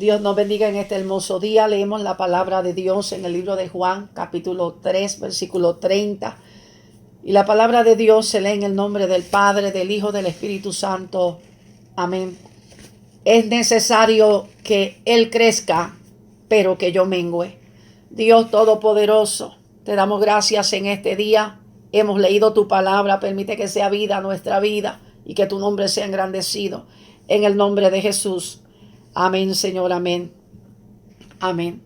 Dios nos bendiga en este hermoso día. Leemos la palabra de Dios en el libro de Juan, capítulo 3, versículo 30. Y la palabra de Dios se lee en el nombre del Padre, del Hijo, del Espíritu Santo. Amén. Es necesario que Él crezca, pero que yo mengüe. Dios Todopoderoso, te damos gracias en este día. Hemos leído tu palabra. Permite que sea vida nuestra vida y que tu nombre sea engrandecido. En el nombre de Jesús. Amén, Señor, amén. Amén.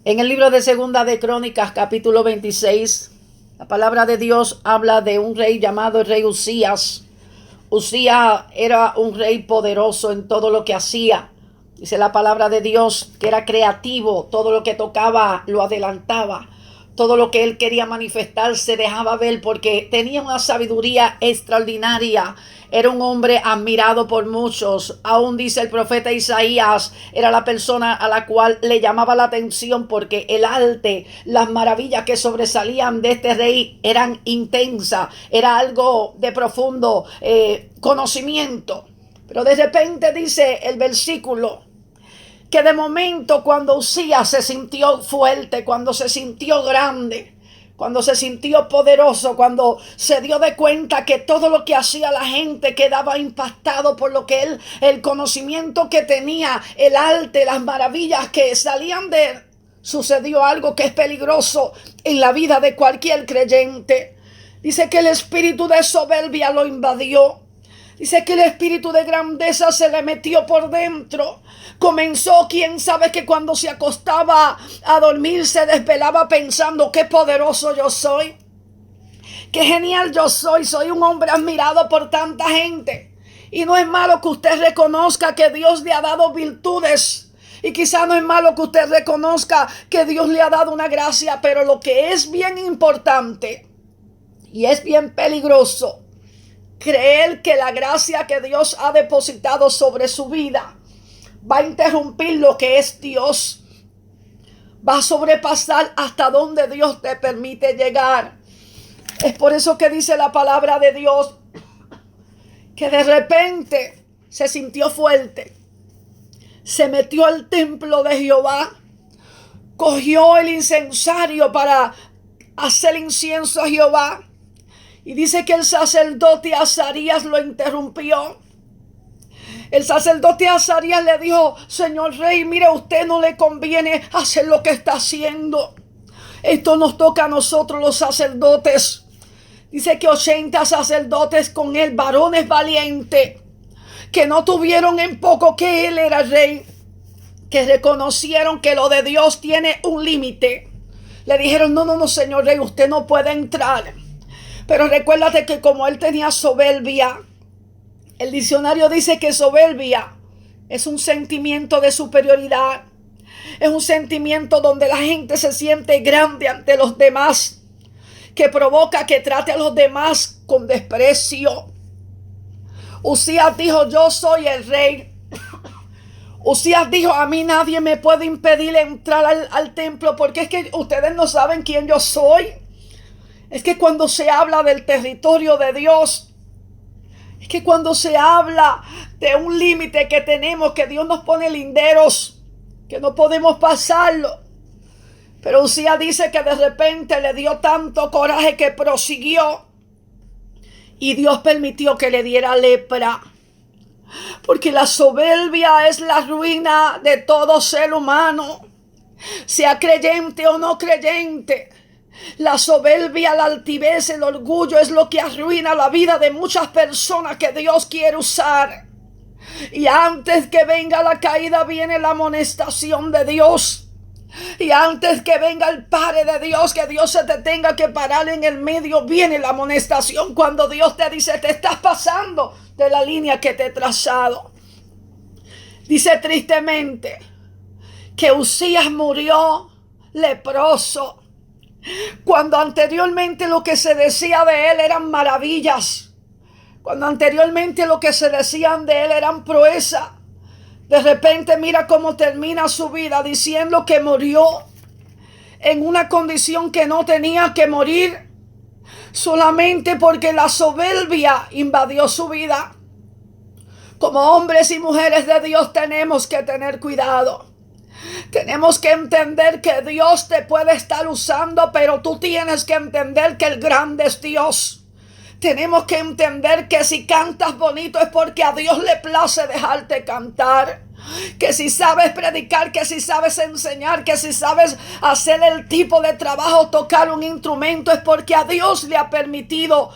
En el libro de Segunda de Crónicas, capítulo 26, la palabra de Dios habla de un rey llamado el rey Usías. Usías era un rey poderoso en todo lo que hacía. Dice la palabra de Dios que era creativo, todo lo que tocaba lo adelantaba. Todo lo que él quería manifestar se dejaba ver porque tenía una sabiduría extraordinaria. Era un hombre admirado por muchos. Aún dice el profeta Isaías, era la persona a la cual le llamaba la atención porque el arte, las maravillas que sobresalían de este rey eran intensas. Era algo de profundo conocimiento. Pero de repente dice el versículo que de momento cuando Usías se sintió fuerte, cuando se sintió grande, cuando se sintió poderoso, cuando se dio de cuenta que todo lo que hacía la gente quedaba impactado por lo que él, el conocimiento que tenía, el arte, las maravillas que salían de él, sucedió algo que es peligroso en la vida de cualquier creyente. Dice que el espíritu de soberbia lo invadió. Dice que el espíritu de grandeza se le metió por dentro. Comenzó, quién sabe, que cuando se acostaba a dormir se desvelaba pensando qué poderoso yo soy. Qué genial yo soy. Soy un hombre admirado por tanta gente. Y no es malo que usted reconozca que Dios le ha dado virtudes. Y quizá no es malo que usted reconozca que Dios le ha dado una gracia. Pero lo que es bien importante y es bien peligroso, creer que la gracia que Dios ha depositado sobre su vida va a interrumpir lo que es Dios. Va a sobrepasar hasta donde Dios te permite llegar. Es por eso que dice la palabra de Dios que de repente se sintió fuerte. Se metió al templo de Jehová. Cogió el incensario para hacer incienso a Jehová. Y dice que el sacerdote Azarías lo interrumpió. El sacerdote Azarías le dijo: señor rey, mire, a usted no le conviene hacer lo que está haciendo. Esto nos toca a nosotros los sacerdotes. Dice que 80 sacerdotes con él, varones valientes, que no tuvieron en poco que él era rey, que reconocieron que lo de Dios tiene un límite. Le dijeron: no, señor rey, usted no puede entrar. Pero recuérdate que como él tenía soberbia, el diccionario dice que soberbia es un sentimiento de superioridad. Es un sentimiento donde la gente se siente grande ante los demás, que provoca que trate a los demás con desprecio. Usías dijo: yo soy el rey. Usías dijo: a mí nadie me puede impedir entrar al templo, porque es que ustedes no saben quién yo soy. Es que cuando se habla del territorio de Dios, es que cuando se habla de un límite que tenemos, que Dios nos pone linderos, que no podemos pasarlo. Pero Usías dice que de repente le dio tanto coraje que prosiguió. Y Dios permitió que le diera lepra. Porque la soberbia es la ruina de todo ser humano, sea creyente o no creyente. La soberbia, la altivez, el orgullo es lo que arruina la vida de muchas personas que Dios quiere usar. Y antes que venga la caída viene la amonestación de Dios. Y antes que venga el Padre de Dios, que Dios se te tenga que parar en el medio, viene la amonestación cuando Dios te dice: te estás pasando de la línea que te he trazado. Dice tristemente que Usías murió leproso, cuando anteriormente lo que se decía de él eran maravillas. Cuando anteriormente lo que se decían de él eran proezas. De repente mira cómo termina su vida, diciendo que murió en una condición que no tenía que morir, solamente porque la soberbia invadió su vida. Como hombres y mujeres de Dios tenemos que tener cuidado. Tenemos que entender que Dios te puede estar usando, pero tú tienes que entender que el grande es Dios. Tenemos que entender que si cantas bonito es porque a Dios le place dejarte cantar. Que si sabes predicar, que si sabes enseñar, que si sabes hacer el tipo de trabajo, tocar un instrumento, es porque a Dios le ha permitido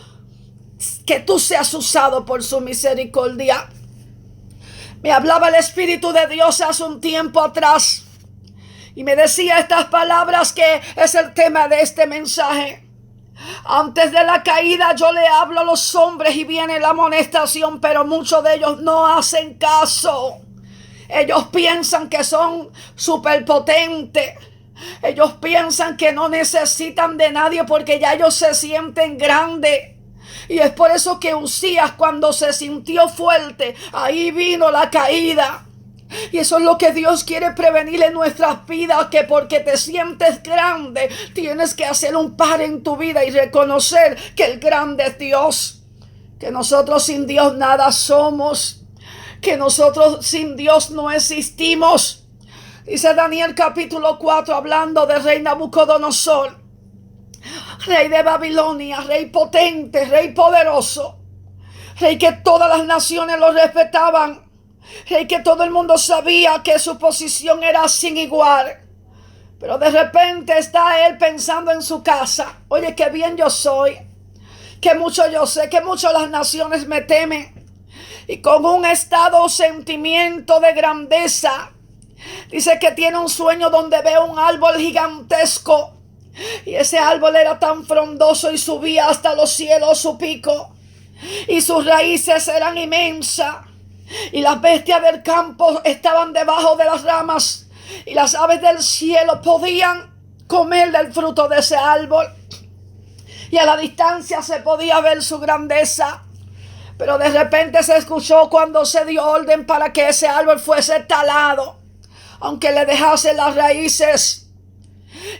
que tú seas usado por su misericordia. Me hablaba el Espíritu de Dios hace un tiempo atrás y me decía estas palabras que es el tema de este mensaje. Antes de la caída yo le hablo a los hombres y viene la amonestación, pero muchos de ellos no hacen caso. Ellos piensan que son superpotentes. Ellos piensan que no necesitan de nadie porque ya ellos se sienten grandes. Y es por eso que Usías, cuando se sintió fuerte, ahí vino la caída. Y eso es lo que Dios quiere prevenir en nuestras vidas, que porque te sientes grande, tienes que hacer un par en tu vida y reconocer que el grande es Dios. Que nosotros sin Dios nada somos. Que nosotros sin Dios no existimos. Dice Daniel capítulo 4, hablando del rey Nabucodonosor. Rey de Babilonia, rey potente, rey poderoso, rey que todas las naciones lo respetaban, rey que todo el mundo sabía que su posición era sin igual. Pero de repente está él pensando en su casa: oye, qué bien yo soy, que mucho yo sé, que mucho las naciones me temen. Y con un estado o sentimiento de grandeza, dice que tiene un sueño donde ve un árbol gigantesco. Y ese árbol era tan frondoso y subía hasta los cielos su pico. Y sus raíces eran inmensas. Y las bestias del campo estaban debajo de las ramas. Y las aves del cielo podían comer del fruto de ese árbol. Y a la distancia se podía ver su grandeza. Pero de repente se escuchó cuando se dio orden para que ese árbol fuese talado, aunque le dejase las raíces.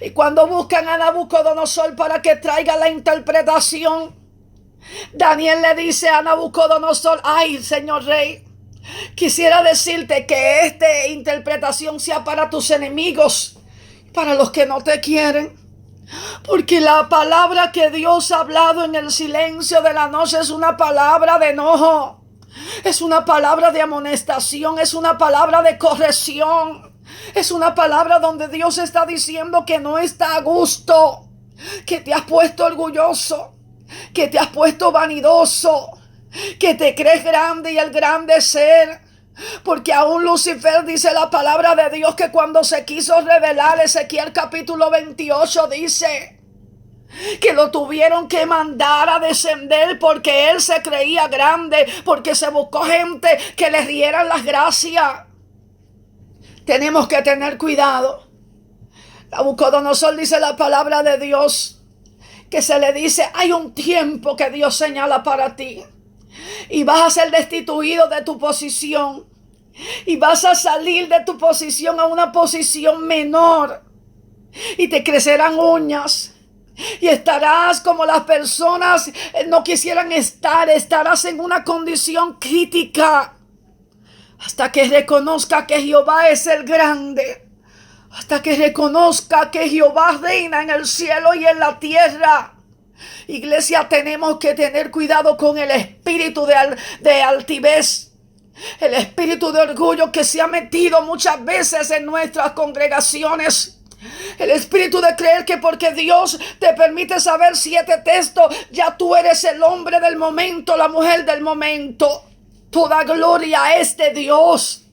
Y cuando buscan a Nabucodonosor para que traiga la interpretación, Daniel le dice a Nabucodonosor: ay, señor rey, quisiera decirte que esta interpretación sea para tus enemigos, para los que no te quieren. Porque la palabra que Dios ha hablado en el silencio de la noche es una palabra de enojo, es una palabra de amonestación, es una palabra de corrección. Es una palabra donde Dios está diciendo que no está a gusto, que te has puesto orgulloso, que te has puesto vanidoso, que te crees grande y el grande ser. Porque aún Lucifer, dice la palabra de Dios, que cuando se quiso revelar, Ezequiel capítulo 28 dice que lo tuvieron que mandar a descender porque él se creía grande, porque se buscó gente que le rieran las gracias. Tenemos que tener cuidado. Nabucodonosor, dice la palabra de Dios, que se le dice: hay un tiempo que Dios señala para ti y vas a ser destituido de tu posición y vas a salir de tu posición a una posición menor y te crecerán uñas y estarás como las personas no quisieran estar. Estarás en una condición crítica hasta que reconozca que Jehová es el grande, hasta que reconozca que Jehová reina en el cielo y en la tierra. Iglesia, tenemos que tener cuidado con el espíritu de altivez, el espíritu de orgullo que se ha metido muchas veces en nuestras congregaciones. El espíritu de creer que porque Dios te permite saber 7 textos, ya tú eres el hombre del momento, la mujer del momento. Toda gloria es de Dios.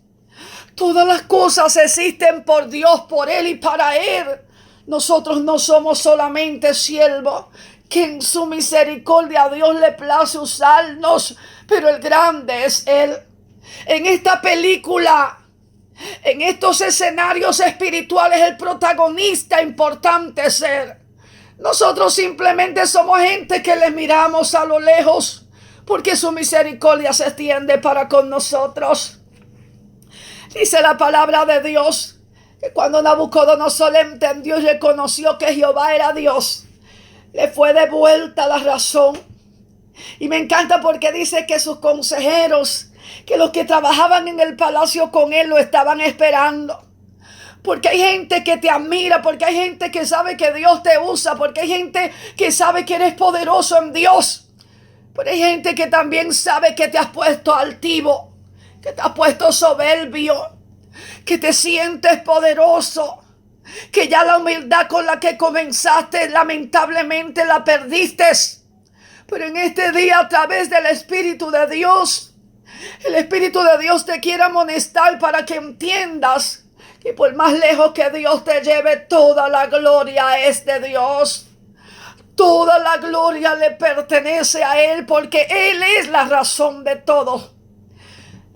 Todas las cosas existen por Dios, por Él y para Él. Nosotros no somos solamente siervos, que en su misericordia a Dios le place usarnos, pero el grande es Él. En esta película, en estos escenarios espirituales, el protagonista importante es Él. Nosotros simplemente somos gente que le miramos a lo lejos, porque su misericordia se extiende para con nosotros. Dice la palabra de Dios que cuando Nabucodonosor entendió y reconoció que Jehová era Dios, le fue devuelta la razón. Y me encanta porque dice que sus consejeros que los que trabajaban en el palacio con él lo estaban esperando. Porque hay gente que te admira, porque hay gente que sabe que Dios te usa, porque hay gente que sabe que eres poderoso en Dios. Pero hay gente que también sabe que te has puesto altivo, que te has puesto soberbio, que te sientes poderoso, que ya la humildad con la que comenzaste lamentablemente la perdiste. Pero en este día, a través del Espíritu de Dios, el Espíritu de Dios te quiere amonestar para que entiendas que por más lejos que Dios te lleve, toda la gloria es de Dios. Toda la gloria le pertenece a Él, porque Él es la razón de todo.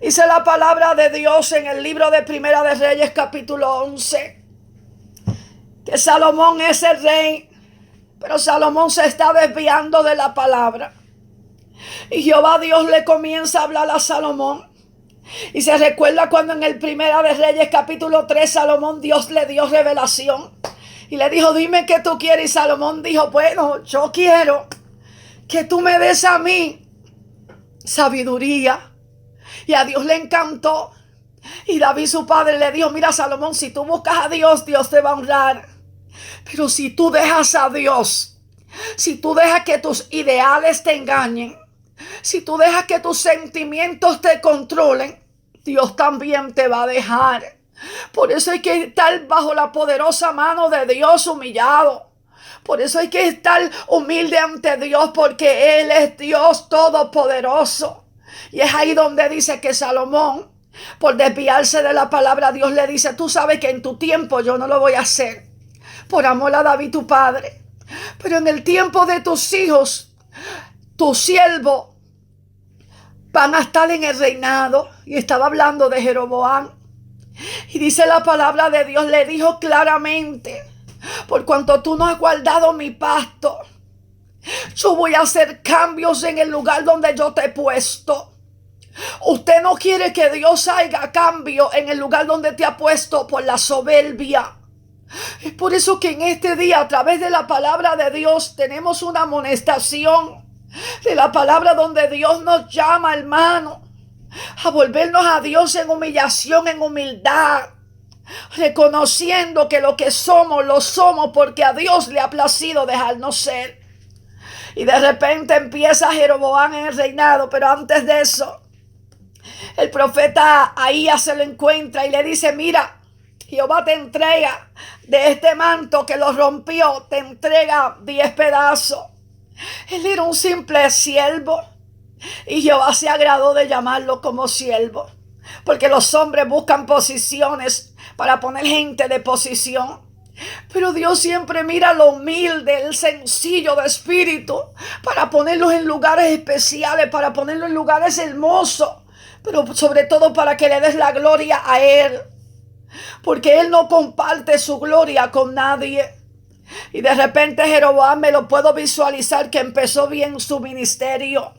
Dice la palabra de Dios en el libro de Primera de Reyes, capítulo 11, que Salomón es el rey, pero Salomón se está desviando de la palabra. Y Jehová Dios le comienza a hablar a Salomón. Y se recuerda cuando en el Primera de Reyes capítulo 3 Salomón, Dios le dio revelación y le dijo: dime qué tú quieres. Y Salomón dijo: bueno, yo quiero que tú me des a mí sabiduría. Y a Dios le encantó. Y David su padre le dijo: mira, Salomón, si tú buscas a Dios, Dios te va a honrar. Pero si tú dejas a Dios, si tú dejas que tus ideales te engañen, si tú dejas que tus sentimientos te controlen, Dios también te va a dejar. Por eso hay que estar bajo la poderosa mano de Dios, humillado. Por eso hay que estar humilde ante Dios, porque Él es Dios todopoderoso. Y es ahí donde dice que Salomón, por desviarse de la palabra, Dios le dice: tú sabes que en tu tiempo yo no lo voy a hacer, por amor a David tu padre. Pero en el tiempo de tus hijos, tu siervo, van a estar en el reinado. Y estaba hablando de Jeroboam. Y dice la palabra de Dios, le dijo claramente: por cuanto tú no has guardado mi pacto, yo voy a hacer cambios en el lugar donde yo te he puesto. Usted no quiere que Dios haga cambio en el lugar donde te ha puesto por la soberbia. Es por eso que en este día, a través de la palabra de Dios, tenemos una amonestación de la palabra donde Dios nos llama, hermano, a volvernos a Dios en humillación, en humildad, reconociendo que lo que somos, lo somos porque a Dios le ha placido dejarnos ser. Y de repente empieza Jeroboam en el reinado, pero antes de eso, el profeta Ahías se lo encuentra y le dice: mira, Jehová te entrega de este manto que lo rompió, te entrega 10 pedazos. Él era un simple siervo y Jehová se agradó de llamarlo como siervo, porque los hombres buscan posiciones para poner gente de posición. Pero Dios siempre mira lo humilde, el sencillo de espíritu, para ponerlos en lugares especiales, para ponerlos en lugares hermosos, pero sobre todo para que le des la gloria a Él, porque Él no comparte su gloria con nadie. Y de repente Jeroboam, me lo puedo visualizar, que empezó bien su ministerio,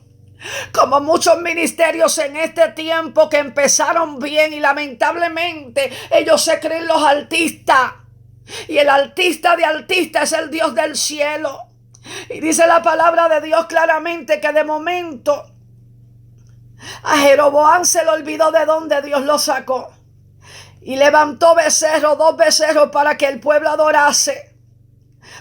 como muchos ministerios en este tiempo que empezaron bien y lamentablemente ellos se creen los artistas. Y el artista de artistas es el Dios del cielo. Y dice la palabra de Dios claramente que de momento a Jeroboam se le olvidó de dónde Dios lo sacó. Y levantó becerros, 2 becerros, para que el pueblo adorase.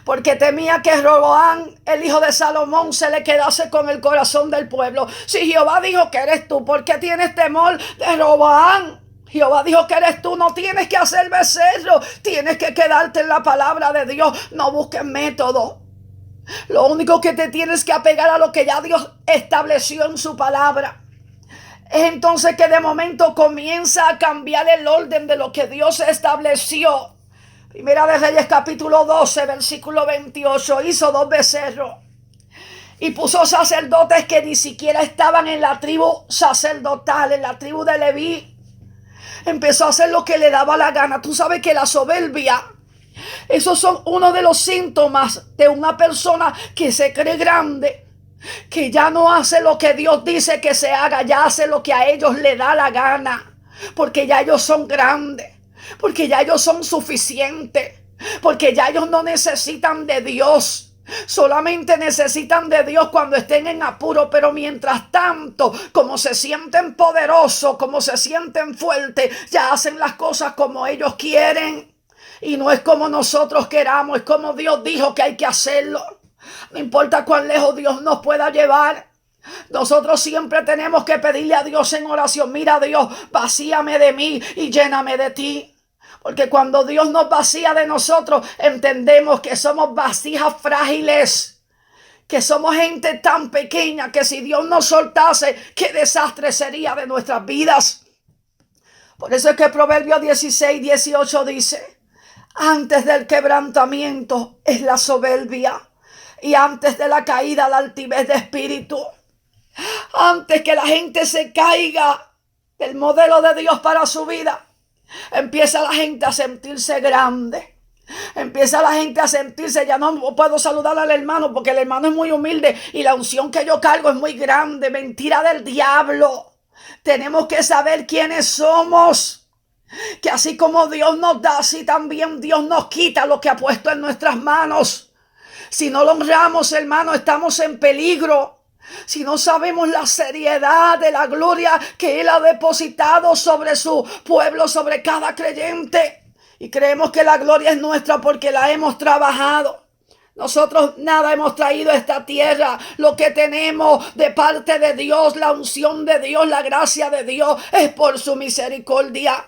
Porque temía que Roboam, el hijo de Salomón, se le quedase con el corazón del pueblo. Si Jehová dijo que eres tú, ¿por qué tienes temor de Roboam? Jehová dijo que eres tú, no tienes que hacer becerro, tienes que quedarte en la palabra de Dios, no busques método. Lo único que te tienes que apegar a lo que ya Dios estableció en su palabra. Es entonces que de momento comienza a cambiar el orden de lo que Dios estableció. Primera de Reyes capítulo 12, versículo 28, hizo 2 becerros. Y puso sacerdotes que ni siquiera estaban en la tribu sacerdotal, en la tribu de Leví. Empezó a hacer lo que le daba la gana. Tú sabes que la soberbia, esos son uno de los síntomas de una persona que se cree grande, que ya no hace lo que Dios dice que se haga, ya hace lo que a ellos le da la gana, porque ya ellos son grandes, porque ya ellos son suficientes, porque ya ellos no necesitan de Dios. Solamente necesitan de Dios cuando estén en apuro, pero mientras tanto, como se sienten poderosos, como se sienten fuertes, ya hacen las cosas como ellos quieren. Y no es como nosotros queramos, es como Dios dijo que hay que hacerlo. No importa cuán lejos Dios nos pueda llevar. Nosotros siempre tenemos que pedirle a Dios en oración: mira, Dios, vacíame de mí y lléname de ti. Porque cuando Dios nos vacía de nosotros, entendemos que somos vasijas frágiles, que somos gente tan pequeña que si Dios nos soltase, qué desastre sería de nuestras vidas. Por eso es que Proverbios 16:18 dice: antes del quebrantamiento es la soberbia, y antes de la caída la altivez de espíritu. Antes que la gente se caiga del modelo de Dios para su vida, empieza la gente a sentirse grande. Empieza la gente a sentirse: ya no puedo saludar al hermano porque el hermano es muy humilde y la unción que yo cargo es muy grande. Mentira del diablo. Tenemos que saber quiénes somos. Que así como Dios nos da, así también Dios nos quita lo que ha puesto en nuestras manos. Si no lo honramos, hermano, estamos en peligro. Si no sabemos la seriedad de la gloria que Él ha depositado sobre su pueblo, sobre cada creyente, y creemos que la gloria es nuestra porque la hemos trabajado. Nosotros nada hemos traído a esta tierra. Lo que tenemos de parte de Dios, la unción de Dios, la gracia de Dios, es por su misericordia.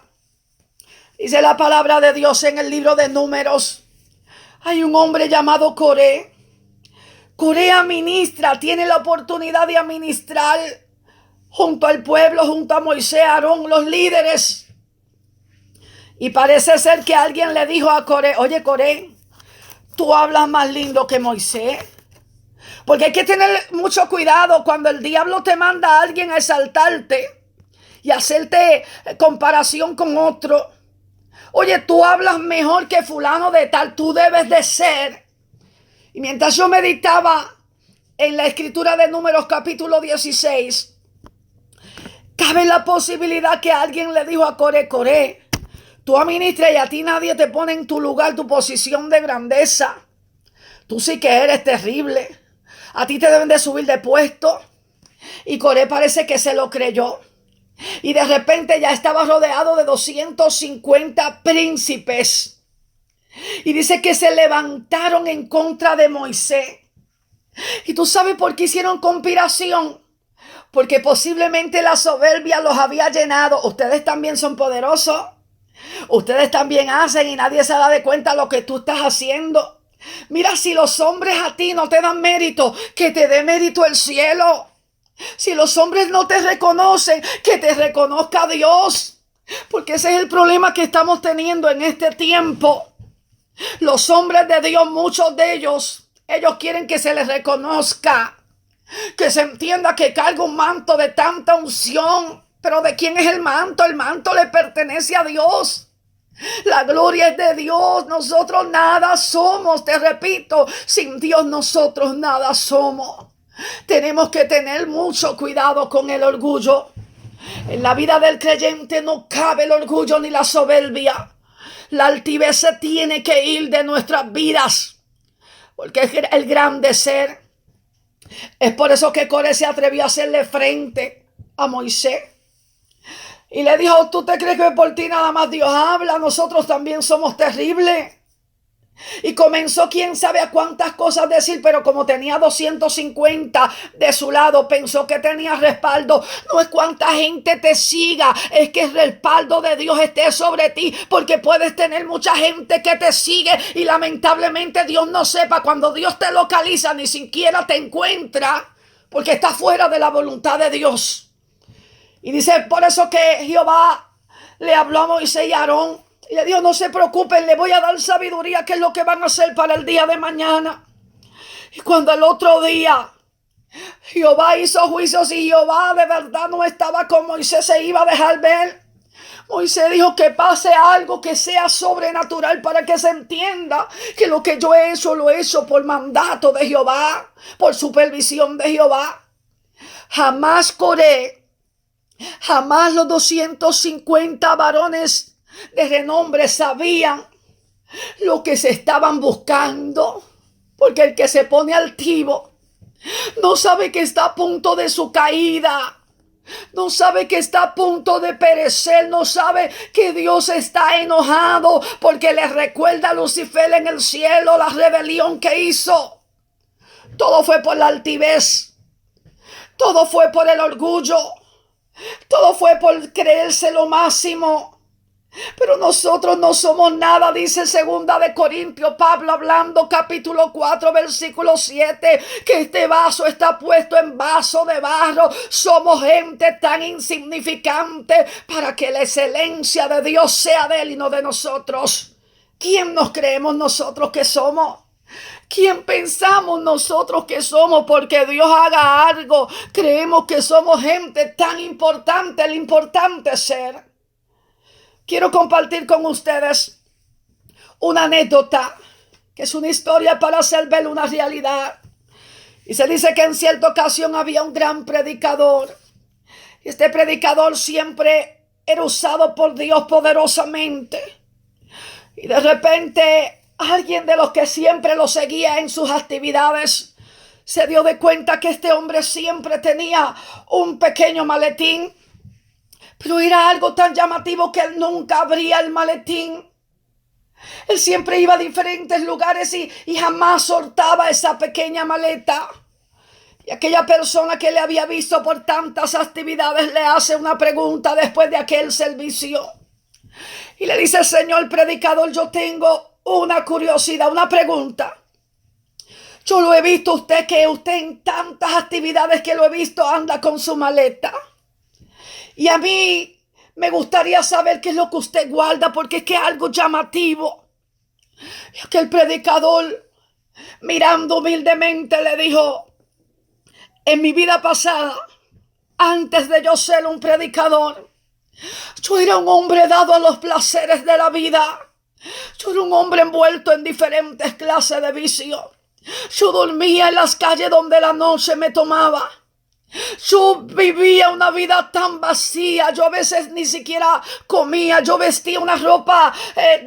Dice la palabra de Dios en el libro de Números. Hay un hombre llamado Coré. Coré administra, tiene la oportunidad de administrar junto al pueblo, junto a Moisés, Aarón, los líderes. Y parece ser que alguien le dijo a Coré: oye, Coré, tú hablas más lindo que Moisés. Porque hay que tener mucho cuidado cuando el diablo te manda a alguien a exaltarte y hacerte comparación con otro. Oye, tú hablas mejor que fulano de tal, tú debes de ser. Y mientras yo meditaba en la escritura de Números capítulo 16, cabe la posibilidad que alguien le dijo a Coré: Coré, tú administras y a ti nadie te pone en tu lugar, tu posición de grandeza. Tú sí que eres terrible. A ti te deben de subir de puesto. Y Coré parece que se lo creyó. Y de repente ya estaba rodeado de 250 príncipes. Y dice que se levantaron en contra de Moisés. ¿Y tú sabes por qué hicieron conspiración? Porque posiblemente la soberbia los había llenado. Ustedes también son poderosos. Ustedes también hacen y nadie se da de cuenta lo que tú estás haciendo. Mira, si los hombres a ti no te dan mérito, que te dé mérito el cielo. Si los hombres no te reconocen, que te reconozca Dios. Porque ese es el problema que estamos teniendo en este tiempo. Los hombres de Dios, muchos de ellos quieren que se les reconozca, que se entienda que carga un manto de tanta unción. Pero ¿de quién es el manto? El manto le pertenece a Dios. La gloria es de Dios. Nosotros nada somos, te repito, sin Dios nosotros nada somos. Tenemos que tener mucho cuidado con el orgullo. En la vida del creyente no cabe el orgullo ni la soberbia. La altivez se tiene que ir de nuestras vidas, porque es el grande ser. Es por eso que Coré se atrevió a hacerle frente a Moisés. Y le dijo: ¿tú te crees que por ti nada más Dios habla? Nosotros también somos terribles. Y comenzó quién sabe a cuántas cosas decir, pero como tenía 250 de su lado, pensó que tenía respaldo. No es cuánta gente te siga, es que el respaldo de Dios esté sobre ti, porque puedes tener mucha gente que te sigue y lamentablemente Dios no sepa. Cuando Dios te localiza, ni siquiera te encuentra, porque está fuera de la voluntad de Dios. Y dice, por eso que Jehová le habló a Moisés y a Aarón y le dijo: no se preocupen, le voy a dar sabiduría, que es lo que van a hacer para el día de mañana. Y cuando el otro día Jehová hizo juicios y Jehová de verdad no estaba con Moisés, se iba a dejar ver. Moisés dijo: que pase algo que sea sobrenatural para que se entienda que lo que yo he hecho, lo he hecho por mandato de Jehová, por supervisión de Jehová. Jamás Coré, jamás los 250 varones de renombre sabían lo que se estaban buscando. Porque el que se pone altivo no sabe que está a punto de su caída. No sabe que está a punto de perecer. No sabe que Dios está enojado porque le recuerda a Lucifer en el cielo la rebelión que hizo. Todo fue por la altivez. Todo fue por el orgullo. Todo fue por creerse lo máximo. Pero nosotros no somos nada, dice 2 Corintios, Pablo hablando, capítulo 4, versículo 7, que este vaso está puesto en vaso de barro. Somos gente tan insignificante para que la excelencia de Dios sea de Él y no de nosotros. ¿Quién nos creemos nosotros que somos? ¿Quién pensamos nosotros que somos porque Dios haga algo? Creemos que somos gente tan importante, el importante es ser. Quiero compartir con ustedes una anécdota, que es una historia para hacer ver una realidad. Y se dice que en cierta ocasión había un gran predicador. Este predicador siempre era usado por Dios poderosamente. Y de repente alguien de los que siempre lo seguía en sus actividades se dio de cuenta que este hombre siempre tenía un pequeño maletín. Pero era algo tan llamativo que él nunca abría el maletín. Él siempre iba a diferentes lugares y jamás soltaba esa pequeña maleta. Y aquella persona que le había visto por tantas actividades le hace una pregunta después de aquel servicio. Y le dice: señor predicador, yo tengo una curiosidad, una pregunta. Yo lo he visto usted en tantas actividades que lo he visto anda con su maleta. Y a mí me gustaría saber qué es lo que usted guarda, porque es que es algo llamativo. Y aquel predicador, mirando humildemente, le dijo: en mi vida pasada, antes de yo ser un predicador, yo era un hombre dado a los placeres de la vida. Yo era un hombre envuelto en diferentes clases de vicios. Yo dormía en las calles donde la noche me tomaba. Yo vivía una vida tan vacía. Yo a veces ni siquiera comía. Yo vestía una ropa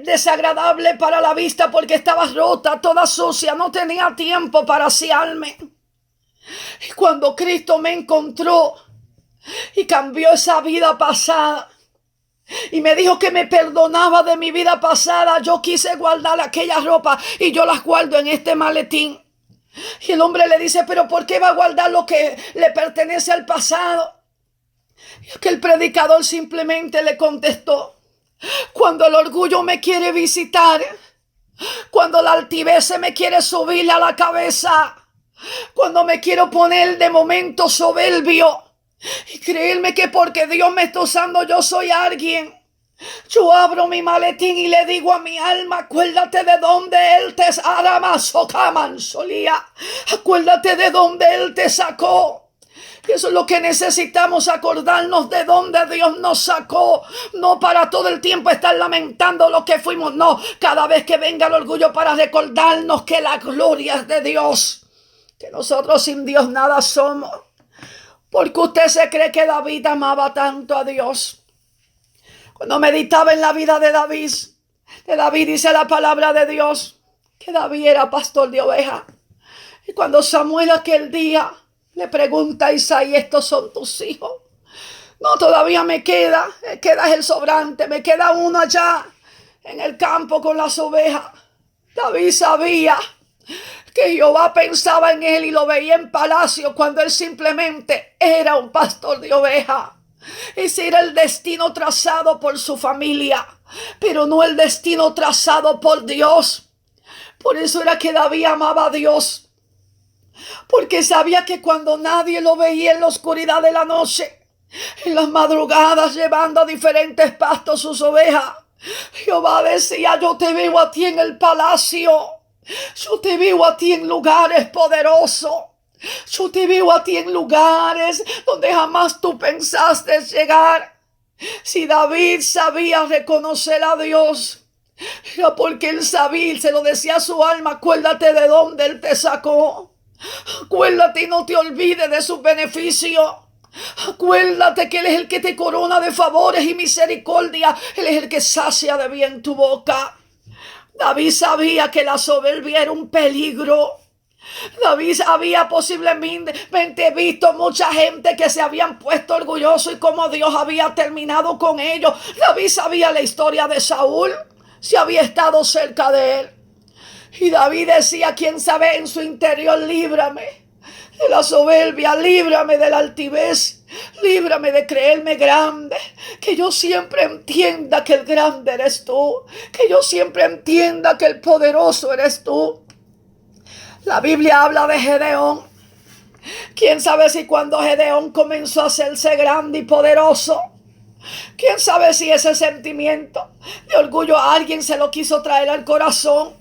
desagradable para la vista porque estaba rota, toda sucia. No tenía tiempo para asearme. Y cuando Cristo me encontró y cambió esa vida pasada y me dijo que me perdonaba de mi vida pasada, yo quise guardar aquella ropa y yo las guardo en este maletín. Y el hombre le dice: pero ¿por qué va a guardar lo que le pertenece al pasado? Y aquel predicador simplemente le contestó: cuando el orgullo me quiere visitar, cuando la altivez se me quiere subir a la cabeza, cuando me quiero poner de momento soberbio y creerme que porque Dios me está usando yo soy alguien, yo abro mi maletín y le digo a mi alma: acuérdate de donde Él te acuérdate de donde Él te sacó. Y eso es lo que necesitamos, acordarnos de donde Dios nos sacó. No para todo el tiempo estar lamentando lo que fuimos, no. Cada vez que venga el orgullo, para recordarnos que la gloria es de Dios, que nosotros sin Dios nada somos. Porque usted se cree que David amaba tanto a Dios. Cuando meditaba en la vida de David dice la palabra de Dios que David era pastor de ovejas. Y cuando Samuel aquel día le pregunta a Isaí: ¿estos son tus hijos? No, todavía me queda el sobrante, me queda uno allá en el campo con las ovejas. David sabía que Jehová pensaba en él y lo veía en palacio cuando él simplemente era un pastor de ovejas. Ese era el destino trazado por su familia, pero no el destino trazado por Dios. Por eso era que David amaba a Dios, porque sabía que cuando nadie lo veía en la oscuridad de la noche, en las madrugadas llevando a diferentes pastos sus ovejas, Jehová decía: yo te veo a ti en el palacio, yo te veo a ti en lugares poderosos. Yo te veo a ti en lugares donde jamás tú pensaste llegar. Si David sabía reconocer a Dios, era porque él sabía, se lo decía a su alma: acuérdate de dónde Él te sacó. Acuérdate y no te olvides de sus beneficios. Acuérdate que Él es el que te corona de favores y misericordia. Él es el que sacia de bien tu boca. David sabía que la soberbia era un peligro. David había posiblemente visto mucha gente que se habían puesto orgullosos y cómo Dios había terminado con ellos. David sabía la historia de Saúl, si había estado cerca de él. Y David decía, quién sabe en su interior, líbrame de la soberbia, líbrame de la altivez, líbrame de creerme grande, que yo siempre entienda que el grande eres tú, que yo siempre entienda que el poderoso eres tú. La Biblia habla de Gedeón. Quién sabe si cuando Gedeón comenzó a hacerse grande y poderoso, quién sabe si ese sentimiento de orgullo a alguien se lo quiso traer al corazón.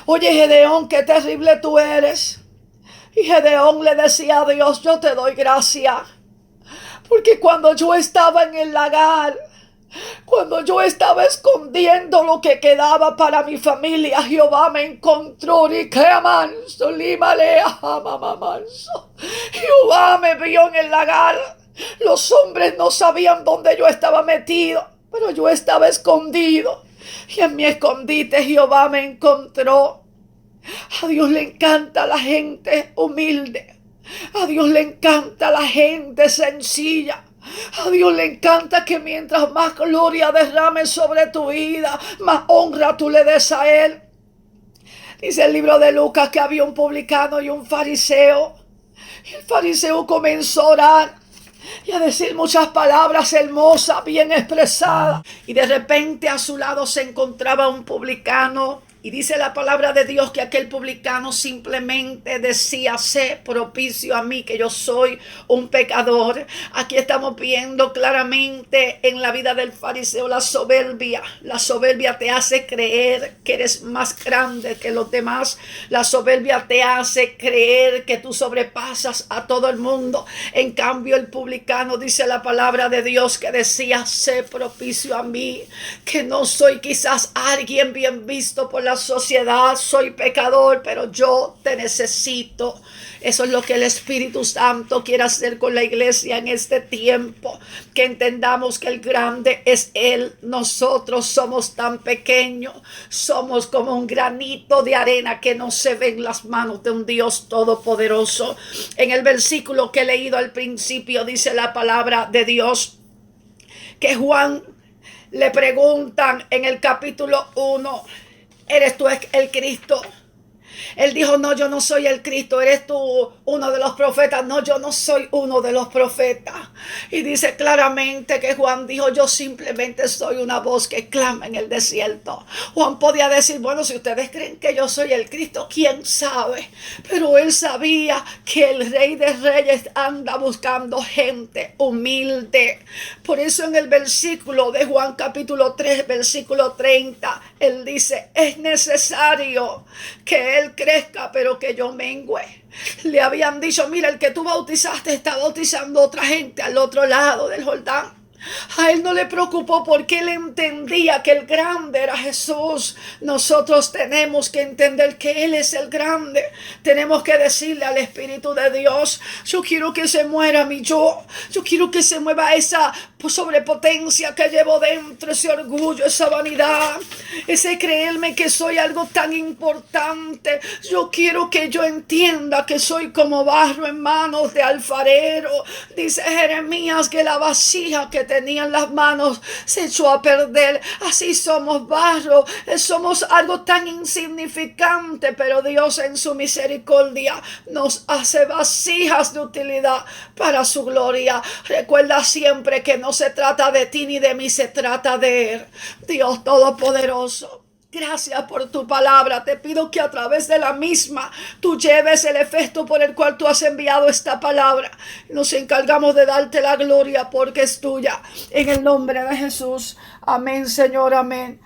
Oye, Gedeón, qué terrible tú eres. Y Gedeón le decía a Dios, yo te doy gracias, porque cuando yo estaba en el lagar, cuando yo estaba escondiendo lo que quedaba para mi familia, Jehová me encontró. Jehová me vio en el lagar. Los hombres no sabían dónde yo estaba metido, pero yo estaba escondido. Y en mi escondite Jehová me encontró. A Dios le encanta la gente humilde. A Dios le encanta la gente sencilla. A Dios le encanta que mientras más gloria derrame sobre tu vida, más honra tú le des a Él. Dice el libro de Lucas que había un publicano y un fariseo. Y el fariseo comenzó a orar y a decir muchas palabras hermosas, bien expresadas. Y de repente a su lado se encontraba un publicano. Y dice la palabra de Dios que aquel publicano simplemente decía, sé propicio a mí, que yo soy un pecador. Aquí estamos viendo claramente en la vida del fariseo la soberbia. La soberbia te hace creer que eres más grande que los demás. La soberbia te hace creer que tú sobrepasas a todo el mundo. En cambio, el publicano, dice la palabra de Dios, que decía, sé propicio a mí, que no soy quizás alguien bien visto por la sociedad, soy pecador, pero yo te necesito. Eso es lo que el Espíritu Santo quiere hacer con la iglesia en este tiempo, que entendamos que el grande es Él. Nosotros somos tan pequeños, somos como un granito de arena que no se ve en las manos de un Dios todopoderoso. En el versículo que he leído al principio dice la palabra de Dios que Juan le preguntan en el capítulo 1, ¿eres tú el Cristo? Él dijo, no, yo no soy el Cristo. ¿Eres tú uno de los profetas? No, yo no soy uno de los profetas. Y dice claramente que Juan dijo, yo simplemente soy una voz que clama en el desierto. Juan podía decir, bueno, si ustedes creen que yo soy el Cristo, quién sabe. Pero él sabía que el Rey de Reyes anda buscando gente humilde. Por eso en el versículo de Juan capítulo 3, versículo 30, él dice, es necesario que él crezca, pero que yo mengüe. Le habían dicho, mira, el que tú bautizaste está bautizando a otra gente al otro lado del Jordán. A él no le preocupó porque él entendía que el grande era Jesús. Nosotros tenemos que entender que Él es el grande. Tenemos que decirle al Espíritu de Dios, yo quiero que se muera mi yo. Yo quiero que se mueva esa sobrepotencia que llevo dentro, ese orgullo, esa vanidad, ese creerme que soy algo tan importante. Yo quiero que yo entienda que soy como barro en manos de alfarero. Dice Jeremías que la vasija que tenía en las manos se echó a perder. Así somos barro, somos algo tan insignificante, pero Dios en su misericordia nos hace vasijas de utilidad para su gloria. Recuerda siempre que no se trata de ti ni de mí, se trata de Él, Dios Todopoderoso. Gracias por tu palabra. Te pido que a través de la misma tú lleves el efecto por el cual tú has enviado esta palabra. Nos encargamos de darte la gloria porque es tuya. En el nombre de Jesús. Amén, Señor. Amén.